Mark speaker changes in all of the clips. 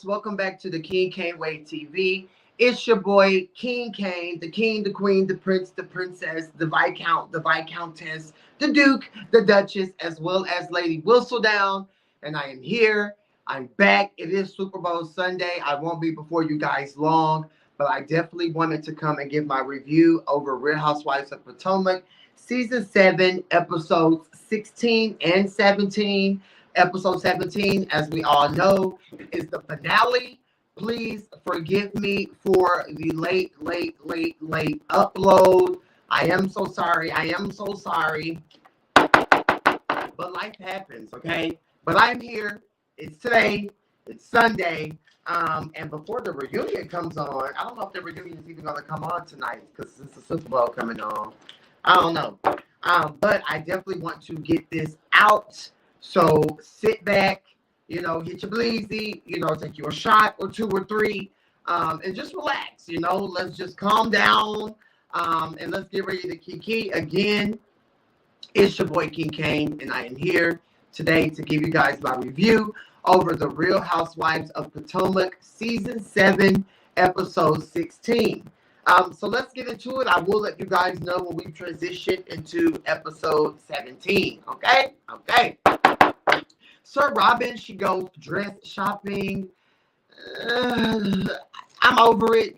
Speaker 1: Welcome back to the King Can't Wait TV. It's your boy, King Cain, the king, the queen, the prince, the princess, the viscount, the viscountess, the duke, the duchess, as well as Lady Whistledown. And I am here. I'm back. It is Super Bowl Sunday. I won't be before you guys long, but I definitely wanted to come and give my review over Real Housewives of Potomac, Season 7, Episodes 16 and 17. Episode 17, as we all know, is the finale. Please forgive me for the late upload. I am so sorry. But life happens, okay? But I'm here. It's today. It's Sunday. And before the reunion comes on, I don't know if the reunion is even going to come on tonight because it's the Super Bowl coming on. I don't know. But I definitely want to get this out. So sit back, hit your bleezy, take you a shot or two or three, and just relax, let's just calm down, and let's get ready to kiki. Again, it's your boy King Cain, and I am here today to give you guys my review over the Real Housewives of Potomac, Season 7, Episode 16. So let's get into it. I will let you guys know when we transition into Episode 17, okay? Okay. Sir Robin, she goes dress shopping. I'm over it.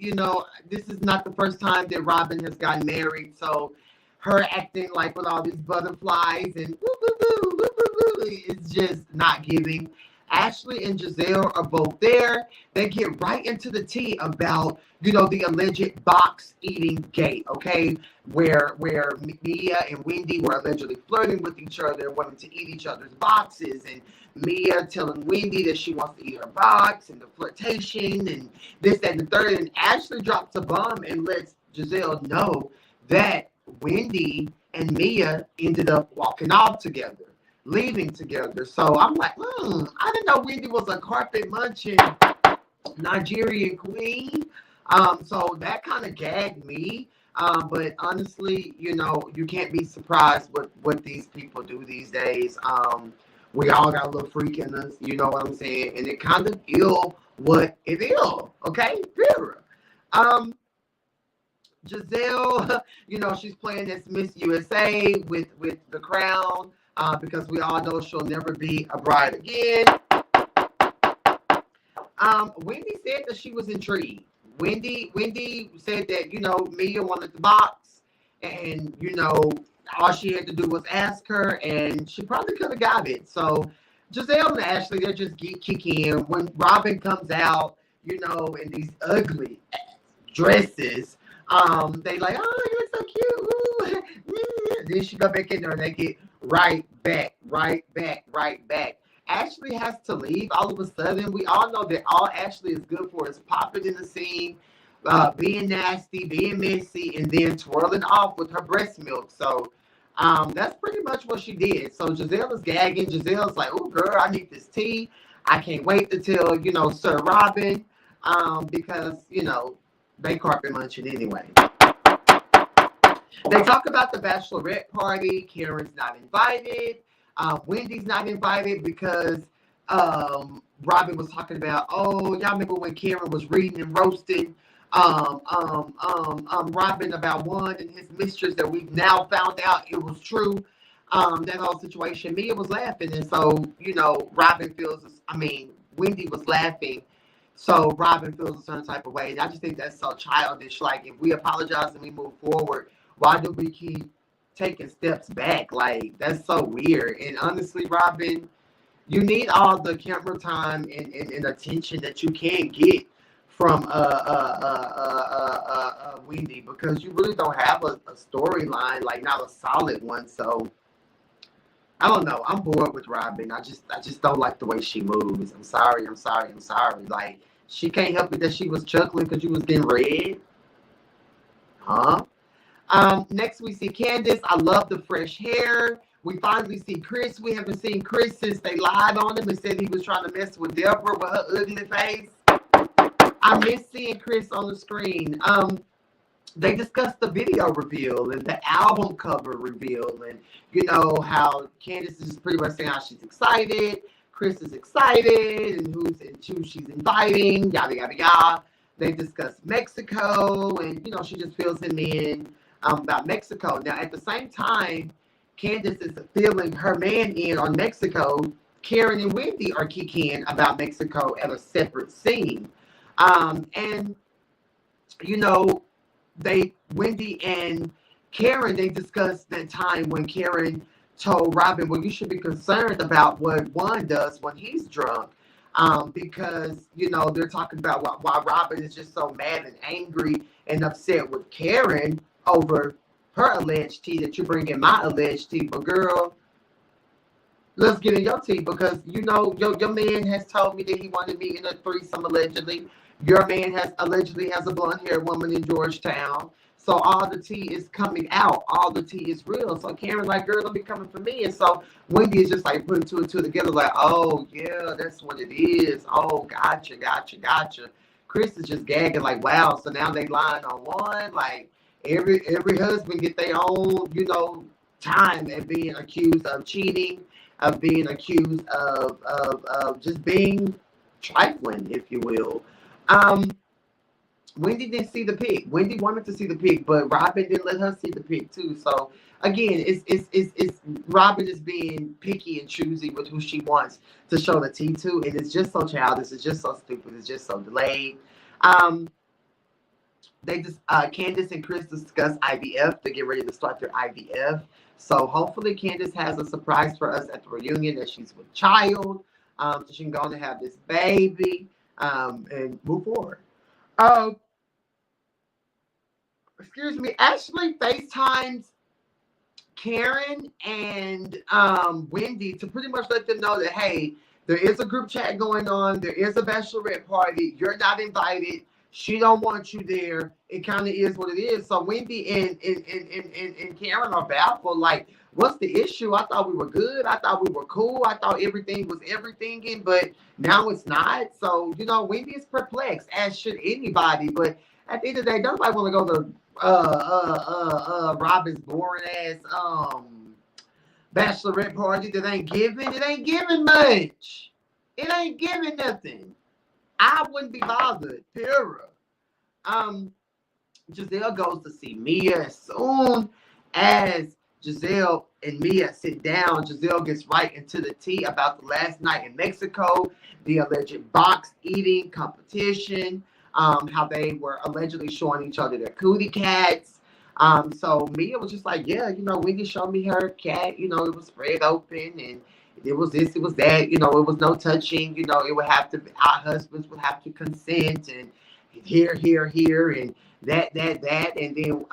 Speaker 1: This is not the first time that Robin has gotten married. So her acting like with all these butterflies and it's just not giving. Ashley and Giselle are both there. They get right into the tea about, the alleged box eating gate, okay? Where Mia and Wendy were allegedly flirting with each other, wanting to eat each other's boxes, and Mia telling Wendy that she wants to eat her box, and the flirtation, and this, that, and the third. And Ashley drops a bomb and lets Giselle know that Wendy and Mia ended up walking off together, leaving together. So I'm like, I didn't know Wendy was a carpet munching Nigerian queen. So that kind of gagged me. But honestly, you can't be surprised what these people do these days. We all got a little freak in us, you know what I'm saying? And it kind of ill what it is, okay? Giselle, she's playing this Miss USA with the crown. Because we all know she'll never be a bride again. Wendy said that she was intrigued. Wendy said that, Mia wanted the box, and, all she had to do was ask her, and she probably could have got it. So Giselle and Ashley, they're just kicking. When Robin comes out, in these ugly dresses, they like, oh, you look so cute. Ooh. Then she go back in there and they get right back. Ashley has to leave all of a sudden. We all know that all Ashley is good for is popping in the scene, being nasty, being messy, and then twirling off with her breast milk. So that's pretty much what she did. So Giselle is gagging. Giselle's like, oh, girl, I need this tea. I can't wait to tell, Sir Robin, because, they carpet munching anyway. They talk about the bachelorette party. Karen's not invited. Wendy's not invited because Robin was talking about, oh, y'all remember when Karen was reading and roasting Robin about one and his mistress that we've now found out it was true. That whole situation. Mia was laughing, and so, Wendy was laughing. So Robin feels a certain type of way. And I just think that's so childish. Like, if we apologize and we move forward, why do we keep taking steps back? Like, that's so weird. And honestly, Robin, you need all the camera time and attention that you can get from Wendy, because you really don't have a storyline, like not a solid one. So I don't know. I'm bored with Robin. I just don't like the way she moves. I'm sorry. Like, she can't help it that she was chuckling because you was getting red. Huh? Next we see Candace. I love the fresh hair. We finally see Chris. We haven't seen Chris since they lied on him and said he was trying to mess with Deborah with her ugly face. I miss seeing Chris on the screen. They discussed the video reveal and the album cover reveal, and how Candace is pretty much saying how she's excited Chris is excited and who she's inviting, yada, yada, yada. They discuss Mexico, and, she just fills him in about Mexico. Now, at the same time, Candace is filling her man in on Mexico. Karen and Wendy are kicking about Mexico at a separate scene. And, Wendy and Karen, they discussed that time when Karen told Robin, well, you should be concerned about what Juan does when he's drunk. Because, they're talking about why Robin is just so mad and angry and upset with Karen over her alleged tea, that you bring in my alleged tea. But girl, let's get in your tea, because, your man has told me that he wanted me in a threesome allegedly. Your man allegedly has a blonde-haired woman in Georgetown. So all the tea is coming out. All the tea is real. So Karen's like, girl, don't be coming for me. And so Wendy is just like putting two and two together, like, oh, yeah, that's what it is. Oh, gotcha. Chris is just gagging like, wow. So now they lying on one. Like, every husband get their own, time at being accused of cheating, of being accused of just being trifling, if you will. Wendy didn't see the pic. Wendy wanted to see the pic, but Robin didn't let her see the pic too. So again, it's Robin is being picky and choosy with who she wants to show the tea to, and it's just so childish. It's just so stupid. It's just so delayed. Candace and Chris discuss IVF. They get ready to start their IVF. So hopefully Candace has a surprise for us at the reunion, that she's with child, so she can go on and have this baby, and move forward. Excuse me, Ashley FaceTimes Karen and Wendy to pretty much let them know that, hey, there is a group chat going on. There is a bachelorette party. You're not invited. She don't want you there. It kind of is what it is. So Wendy and Karen are baffled. Like, what's the issue? I thought we were good. I thought we were cool. I thought everything was everything, but now it's not. So, Wendy is perplexed, as should anybody. But at the end of the day, nobody want to go to Robin's boring ass bachelorette party that ain't giving. It ain't giving much. It ain't giving nothing. I wouldn't be bothered. Period. Giselle goes to see Mia. As soon as Giselle and Mia sit down, Giselle gets right into the tea about the last night in Mexico, the alleged box eating competition, how they were allegedly showing each other their cootie cats. So Mia was just like, yeah, Wendy showed me her cat, it was spread open, and it was this, it was that, it was no touching, it would have to, our husbands would have to consent, and here, and that. And then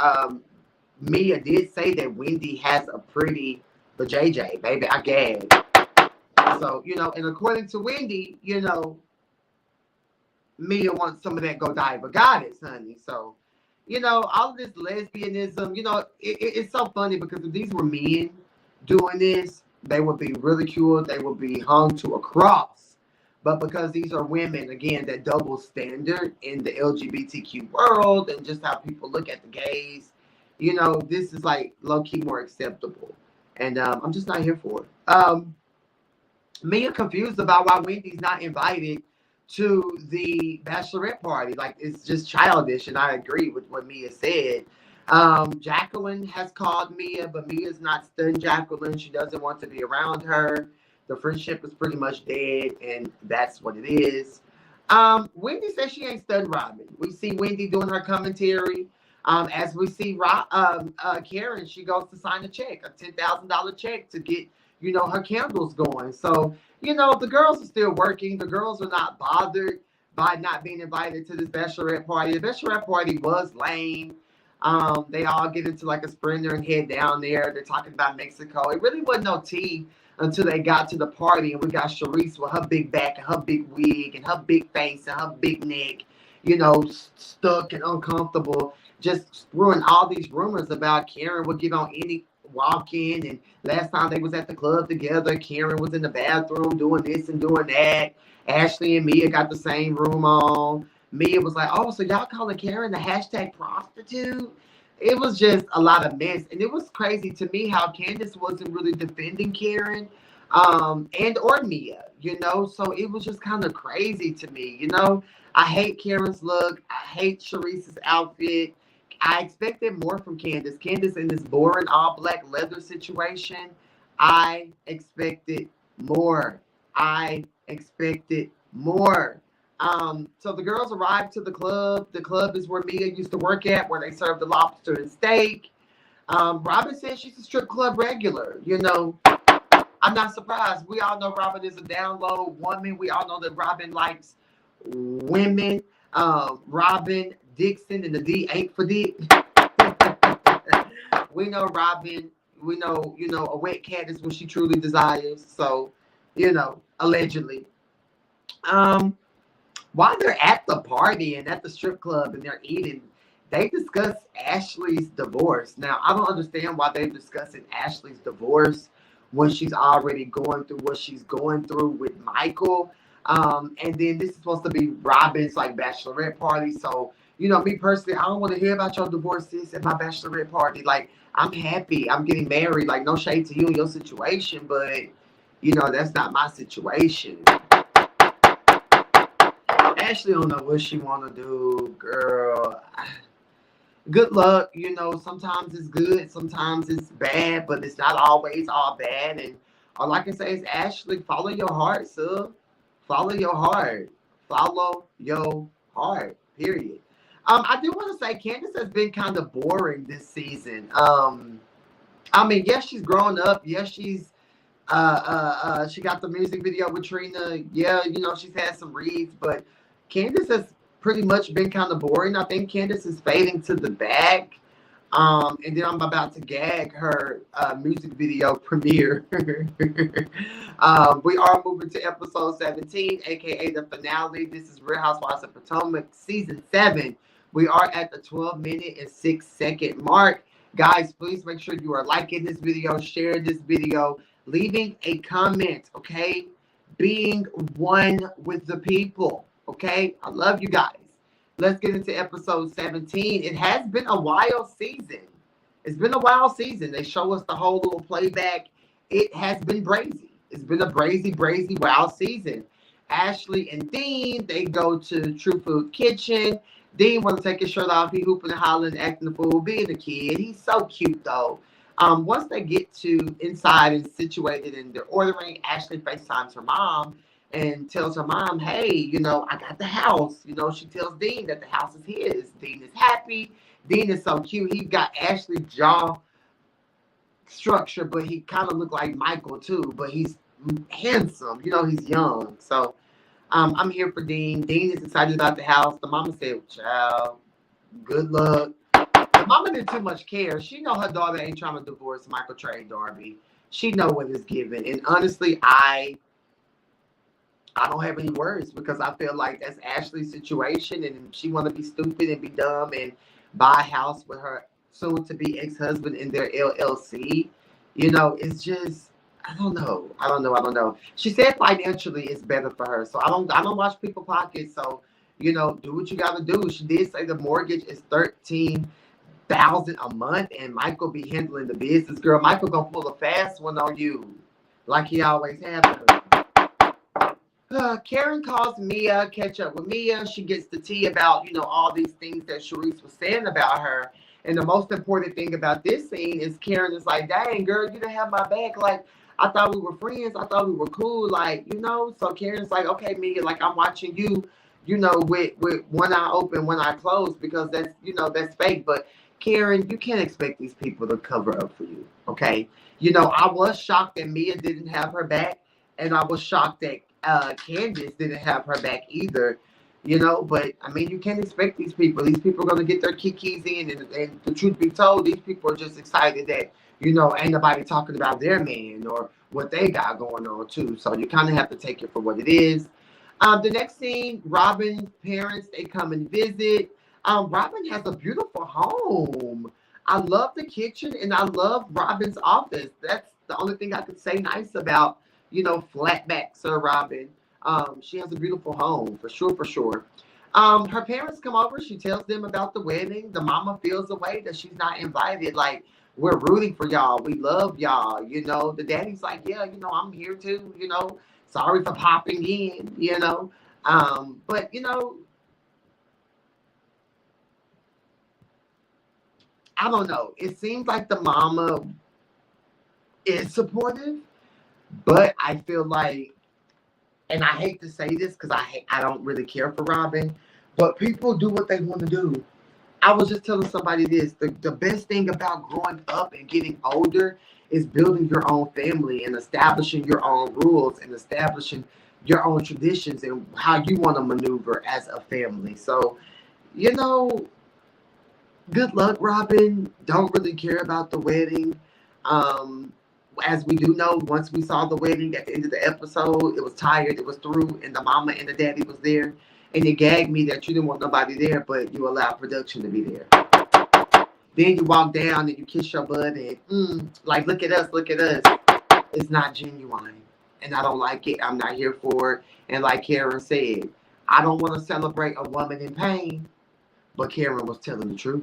Speaker 1: Mia did say that Wendy has a pretty JJ, baby, I gagged. So, and according to Wendy, Mia wants some of that Godiva goddess, honey. So, all of this lesbianism, it's so funny, because if these were men doing this, they would be ridiculed. They would be hung to a cross. But because these are women, again, that double standard in the LGBTQ world and just how people look at the gays, this is like low-key more acceptable. And I'm just not here for it. Mia confused about why Wendy's not invited to the bachelorette party. Like, it's just childish, and I agree with what Mia said. Jacqueline has called Mia, but Mia's not stunned Jacqueline. She doesn't want to be around her. The friendship is pretty much dead, and that's what it is. Wendy says she ain't stunned Robin. We see Wendy doing her commentary. As we see Karen, she goes to sign a check, a $10,000 check to get, her candles going. So, the girls are still working. The girls are not bothered by not being invited to this bachelorette party. The bachelorette party was lame. They all get into like a sprinter and head down there. They're talking about Mexico. It really wasn't no tea until they got to the party, and we got Sharice with her big back and her big wig and her big face and her big neck, stuck and uncomfortable, just spewing all these rumors about Karen would get on any walk-in, and last time they was at the club together, Karen was in the bathroom doing this and doing that. Ashley and Mia got the same room on. Mia was like, oh, so y'all calling Karen the hashtag prostitute? It was just a lot of mess. And it was crazy to me how Candace wasn't really defending Karen. and or Mia, so it was just kind of crazy to me, I hate Karen's look. I hate Sharice's outfit. I expected more from Candace. Candace in this boring all black leather situation. I expected more. I expected more. So the girls arrived to the club. The club is where Mia used to work at, where they serve the lobster and steak. Robin says she's a strip club regular. I'm not surprised. We all know Robin is a down low woman. We all know that Robin likes women. Robin Dixon, and the D ain't for Dick. We know Robin. We know, a wet cat is what she truly desires. So, allegedly. While they're at the party and at the strip club and they're eating, they discuss Ashley's divorce. Now, I don't understand why they're discussing Ashley's divorce when she's already going through what she's going through with Michael. And then this is supposed to be Robin's bachelorette party. So, me personally, I don't want to hear about your divorce, sis, at my bachelorette party. I'm happy. I'm getting married. No shade to you and your situation, but that's not my situation. Ashley don't know what she want to do, girl. Good luck. Sometimes it's good, sometimes it's bad, but it's not always all bad. And all I can say is, Ashley, follow your heart, sir. Follow your heart. Follow your heart. Period. I do want to say Candace has been kind of boring this season. Yes, she's grown up. Yes, she's she got the music video with Trina. Yeah, she's had some reads, but Candace has pretty much been kind of boring. I think Candace is fading to the back. And then I'm about to gag her music video premiere. We are moving to episode 17, aka the finale. This is Real Housewives of Potomac, season 7. We are at the 12-minute and 6-second mark. Guys, please make sure you are liking this video, sharing this video, leaving a comment, okay? Being one with the people, okay? I love you guys. Let's get into episode 17. It has been a wild season. It's been a wild season. They show us the whole little playback. It has been brazy. It's been a brazy, wild season. Ashley and Dean, they go to True Food Kitchen. Dean want to take his shirt off. He hooping and hollering, acting the fool, being a kid. He's so cute, though. Once they get to inside and situated and they're ordering, Ashley FaceTimes her mom and tells her mom, hey, I got the house. She tells Dean that the house is his. Dean is happy. Dean is so cute. He got Ashley's jaw structure, but he kind of looked like Michael, too. But he's handsome. He's young. So I'm here for Dean. Dean is excited about the house. The mama said, child, good luck. The mama didn't too much care. She know her daughter ain't trying to divorce Michael Trey Darby. She know what is given. And honestly, I don't have any words because I feel like that's Ashley's situation and she want to be stupid and be dumb and buy a house with her soon-to-be ex-husband in their LLC. It's just, I don't know. She said financially it's better for her. So I don't watch people pockets. So, do what you got to do. She did say the mortgage is $13,000 a month and Michael be handling the business. Girl, Michael gonna pull a fast one on you like he always has. Karen calls Mia, catch up with Mia. She gets the tea about, all these things that Sharice was saying about her. And the most important thing about this scene is Karen is like, dang, girl, you didn't have my back. I thought we were friends. I thought we were cool. So Karen's like, okay, Mia, I'm watching you, with one eye open, one eye closed because that's, that's fake. But Karen, you can't expect these people to cover up for you, okay? I was shocked that Mia didn't have her back. And I was shocked that Candace didn't have her back either, but you can't expect these people. These people are going to get their kikis in, and the truth be told, these people are just excited that, ain't nobody talking about their man or what they got going on too. So you kind of have to take it for what it is. The next scene, Robin's parents, they come and visit. Robin has a beautiful home. I love the kitchen and I love Robin's office. That's the only thing I could say nice about flat back Sir Robin. She has a beautiful home, for sure. Her parents come over. She tells them about the wedding. The mama feels the way that she's not invited. we're rooting for y'all. We love y'all. You know, the daddy's like, yeah, you know, I'm here too. You know, sorry for popping in. You know, but you know, I don't know. It seems like the mama is supportive, but I feel like, and I hate to say this because I don't really care for Robin, but people do what they want to do. I was just telling somebody this. The best thing about growing up and getting older is building your own family and establishing your own rules and establishing your own traditions and how you want to maneuver as a family. So, you know, good luck, Robin. Don't really care about the wedding. Um, as we do know, once we saw the wedding at the end of the episode, it was tired, it was through, and the mama and the daddy was there. And it gagged me that you didn't want nobody there, but you allowed production to be there. Then you walk down and you kiss your butt and like, look at us, look at us. It's not genuine, and I don't like it. I'm not here for it. And like Karen said, I don't want to celebrate a woman in pain, but Karen was telling the truth.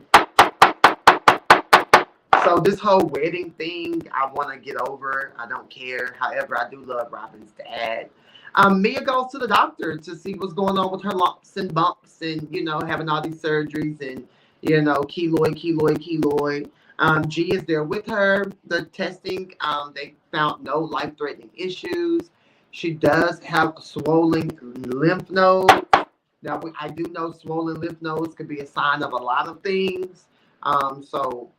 Speaker 1: So this whole wedding thing, I want to get over. I don't care. However, I do love Robin's dad. Mia goes to the doctor to see what's going on with her lumps and bumps and, you know, having all these surgeries and, you know, keloid. G is there with her. The testing, they found no life-threatening issues. She does have swollen lymph nodes. Now, I do know swollen lymph nodes could be a sign of a lot of things. So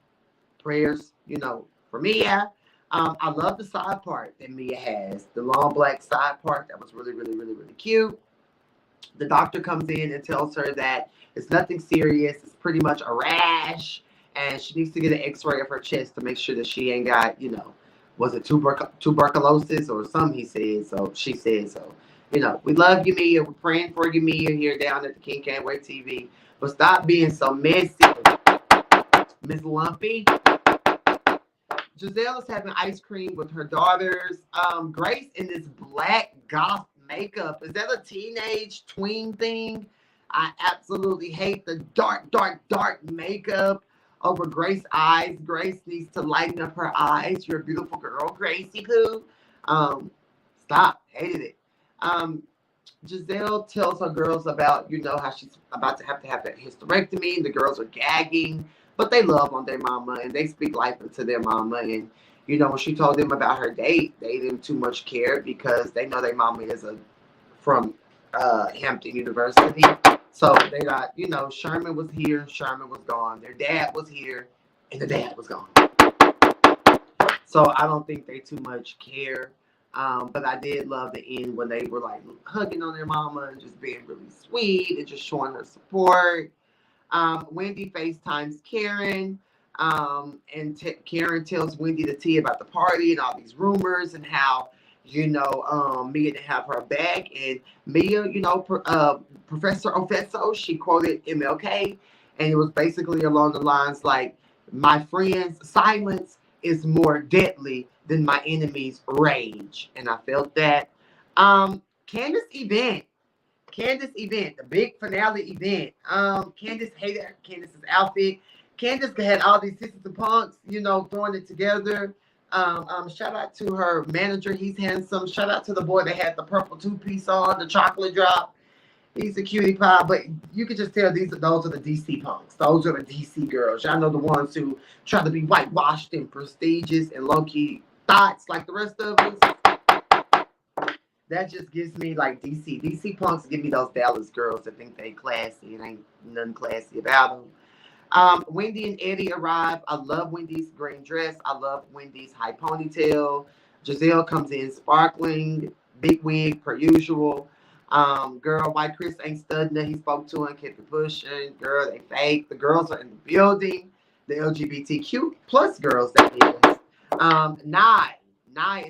Speaker 1: prayers, you know, for Mia. I love the side part that Mia has, the long black side part. That was really cute. The doctor comes in and tells her that it's nothing serious. It's pretty much a rash, and she needs to get an X-ray of her chest to make sure that she ain't got, you know, was it tuberculosis or something? He said so. She said so. You know, we love you, Mia. We're praying for you, Mia, here down at the King Can't Wait TV. But stop being so messy, Miss Lumpy. Giselle is having ice cream with her daughters. Grace in this black goth makeup. Is that a teenage tween thing? I absolutely hate the dark makeup over Grace's eyes. Grace needs to lighten up her eyes. You're a beautiful girl, Gracie Poo. Stop. Hated it. Giselle tells her girls about, you know, how she's about to have a hysterectomy. The girls are gagging, but they love on their mama and they speak life into their mama. And, you know, when she told them about her date, they didn't too much care because they know their mama is from Hampton University. So they got, you know, Sherman was here, Sherman was gone. Their dad was here, and the dad was gone. So I don't think they too much care. But I did love the end when they were like hugging on their mama and just being really sweet and just showing her support. Wendy FaceTimes Karen. And Karen tells Wendy the tea about the party and all these rumors and how, you know, Mia didn't have her back. And Mia, you know, Professor Ofeso, she quoted MLK. And it was basically along the lines like, my friend's silence is more deadly than my enemy's rage. And I felt that. Candace's event, the big finale event. Candace hated Candace's outfit. Candace had all these sisters and punks, you know, throwing it together. Shout out to her manager. He's handsome. Shout out to the boy that had the purple two-piece on, the chocolate drop. He's a cutie pie, but you can just tell those are the DC punks. Those are the DC girls. Y'all know the ones who try to be whitewashed and prestigious and low-key thoughts like the rest of us. That just gives me like DC. DC punks give me those Dallas girls that think they classy and ain't nothing classy about them. Wendy and Eddie arrive. I love Wendy's green dress. I love Wendy's high ponytail. Giselle comes in sparkling, big wig per usual. Girl, why Chris ain't studying? He spoke to her and kept it pushing. Girl, they fake. The girls are in the building. The LGBTQ plus girls, that is. Nye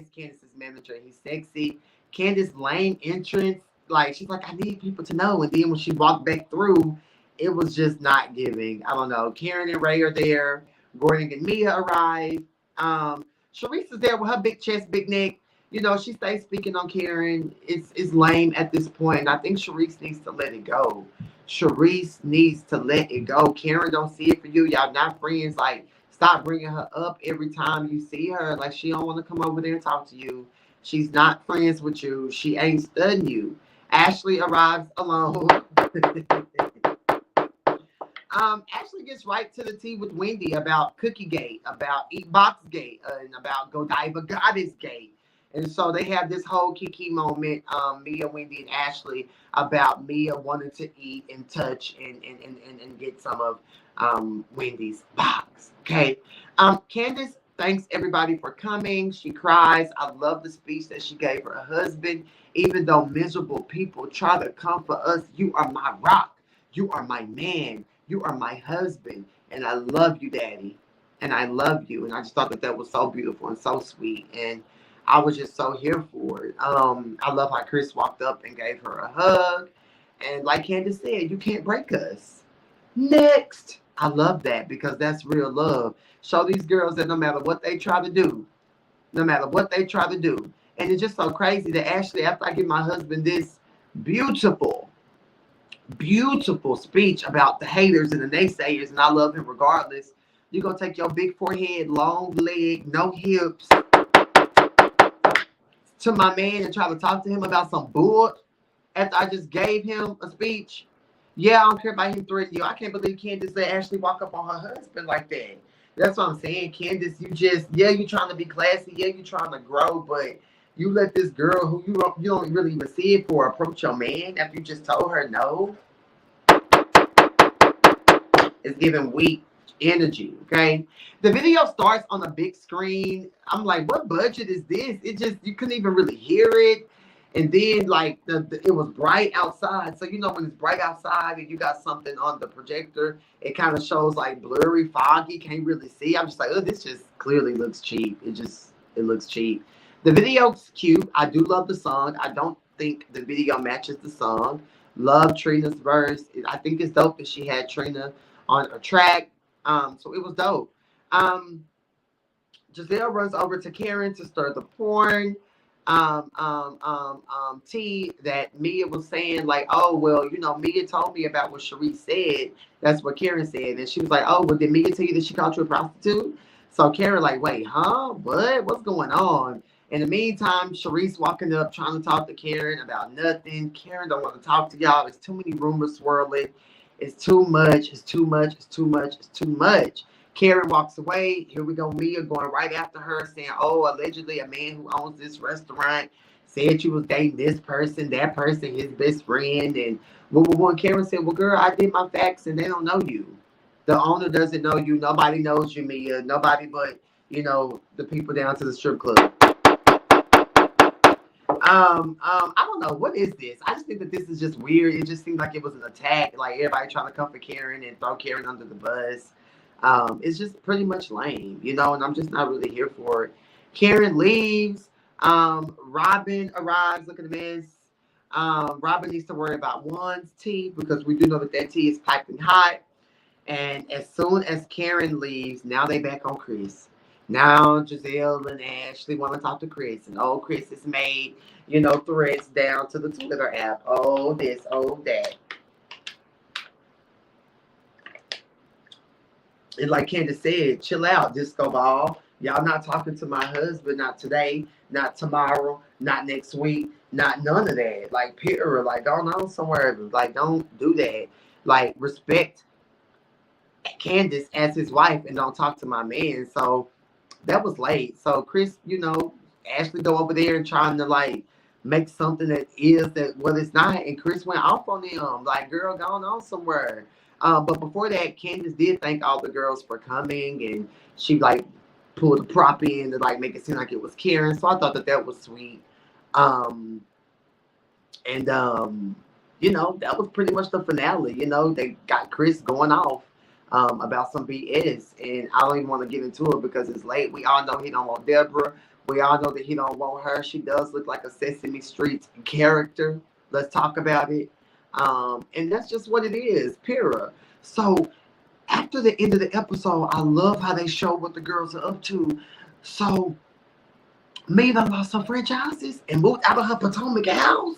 Speaker 1: is Candace's manager. He's sexy. Candace's lame entrance, like she's like, I need people to know. And then when she walked back through, it was just not giving. I don't know. Karen and Ray are there. Gordon and Mia arrive. Sharice is there with her big chest, big neck. You know, she stays speaking on Karen. It's lame at this point. And I think Sharice needs to let it go. Sharice needs to let it go. Karen don't see it for you. Y'all not friends. Like, Stop bringing her up every time you see her. Like, she don't want to come over there and talk to you. She's not friends with you. She ain't studying you. Ashley arrives alone. Ashley gets right to the tea with Wendy about Cookie Gate, about Eat Box Gate, and about Godiva Goddess Gate. And so they have this whole Kiki moment, Mia, Wendy, and Ashley, about Mia wanting to eat and touch and get some of Wendy's box. Okay. Candace thanks everybody for coming. She cries. I love the speech that she gave her husband. Even though miserable people try to come for us, you are my rock. You are my man. You are my husband. And I love you, Daddy. And I love you. And I just thought that that was so beautiful and so sweet. And I was just so here for it. I love how Chris walked up and gave her a hug. And like Candace said, you can't break us. Next. I love that because that's real love. Show these girls that no matter what they try to do, no matter what they try to do. And it's just so crazy that Ashley, after I give my husband this beautiful, beautiful speech about the haters and the naysayers, and I love him regardless, you're going to take your big forehead, long leg, no hips, to my man and try to talk to him about some bull after I just gave him a speech. Yeah, I don't care about him threatening you. I can't believe Candace let Ashley walk up on her husband like that. That's what I'm saying, Candace. You just, yeah, you trying to be classy. Yeah, you trying to grow, but you let this girl who you don't really even see it for approach your man after you just told her no. It's giving weak energy, okay? The video starts on a big screen. I'm like, what budget is this? It just, you couldn't even really hear it. And then, like, it was bright outside. So, you know, when it's bright outside and you got something on the projector, it kind of shows, like, blurry, foggy, can't really see. I'm just like, oh, this just clearly looks cheap. It looks cheap. The video's cute. I do love the song. I don't think the video matches the song. Love Trina's verse. I think it's dope that she had Trina on a track. So it was dope. Giselle runs over to Karen to stir the porn. T that Mia was saying, like, oh, well, you know, Mia told me about what Sharice said. That's what Karen said. And she was like, oh, well, did Mia tell you that she called you a prostitute? So Karen, like, wait, huh? What? What's going on? In the meantime, Sharice walking up, trying to talk to Karen about nothing. Karen don't want to talk to y'all. There's too many rumors swirling. It's too much. It's too much. It's too much. It's too much. Karen walks away. Here we go, Mia going right after her, saying, oh, allegedly a man who owns this restaurant said you was dating this person, that person, his best friend. And when Karen said, well, girl, I did my facts and they don't know you. The owner doesn't know you. Nobody knows you, Mia. Nobody but, you know, the people down to the strip club. I don't know. What is this? I just think that this is just weird. It just seemed like it was an attack. Like everybody trying to come for Karen and throw Karen under the bus. It's just pretty much lame, you know, and I'm just not really here for it. Karen leaves. Robin arrives. Look at the mess. Robin needs to worry about Juan's tea because we do know that tea is piping hot. And as soon as Karen leaves, now they back on Chris. Now Giselle and Ashley want to talk to Chris. And oh, Chris has made, you know, threads down to the Twitter app. Oh, this, oh, that. And like Candace said, chill out, disco ball. Y'all not talking to my husband, not today, not tomorrow, not next week, not none of that. Like, period. Like, go on somewhere. Like, don't do that. Like, respect Candace as his wife and don't talk to my man. So that was late. So Chris, you know, Ashley go over there and trying to like make something that is that what it's not. And Chris went off on them. Like, girl, going on somewhere. But before that, Candace did thank all the girls for coming, and she like pulled the prop in to like make it seem like it was Karen. So I thought that that was sweet. You know, that was pretty much the finale. You know, they got Chris going off about some BS, and I don't even want to get into it because it's late. We all know he don't want Deborah. We all know that he don't want her. She does look like a Sesame Street character. Let's talk about it. And that's just what it is, period. So after the end of the episode, I love how they show what the girls are up to. So Maeve lost her franchises and moved out of her Potomac house.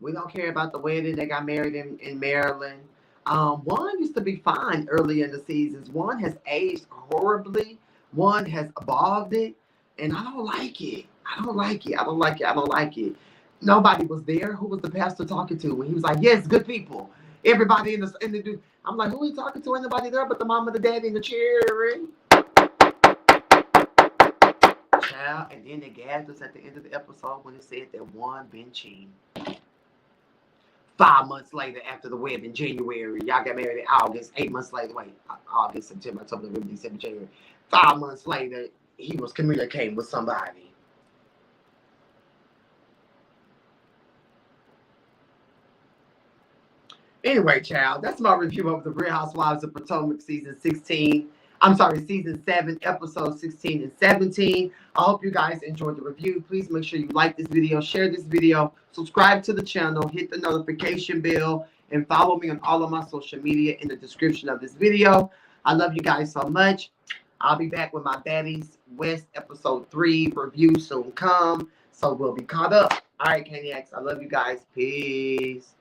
Speaker 1: We don't care about the wedding. They got married in Maryland. One used to be fine early in the seasons. One has aged horribly. One has evolved it, and I don't like it. I don't like it. I don't like it. I don't like it. Nobody was there. Who was the pastor talking to when he was like, "Yes, good people." Everybody in the. I'm like, who are you talking to? Anybody there but the mom and the daddy and the children? Child, and then they gathered us at the end of the episode when it said that one been cheating. 5 months later, after the wedding, January, y'all got married in August. 8 months later, August, September, October, November, December, January. 5 months later, he was communicating with somebody. Anyway, child, that's my review of the Real Housewives of Potomac season 16. I'm sorry, season 7, episodes 16 and 17. I hope you guys enjoyed the review. Please make sure you like this video, share this video, subscribe to the channel, hit the notification bell, and follow me on all of my social media in the description of this video. I love you guys so much. I'll be back with my Baddies West episode 3 review soon come. So we'll be caught up. All right, Caniacs, I love you guys. Peace.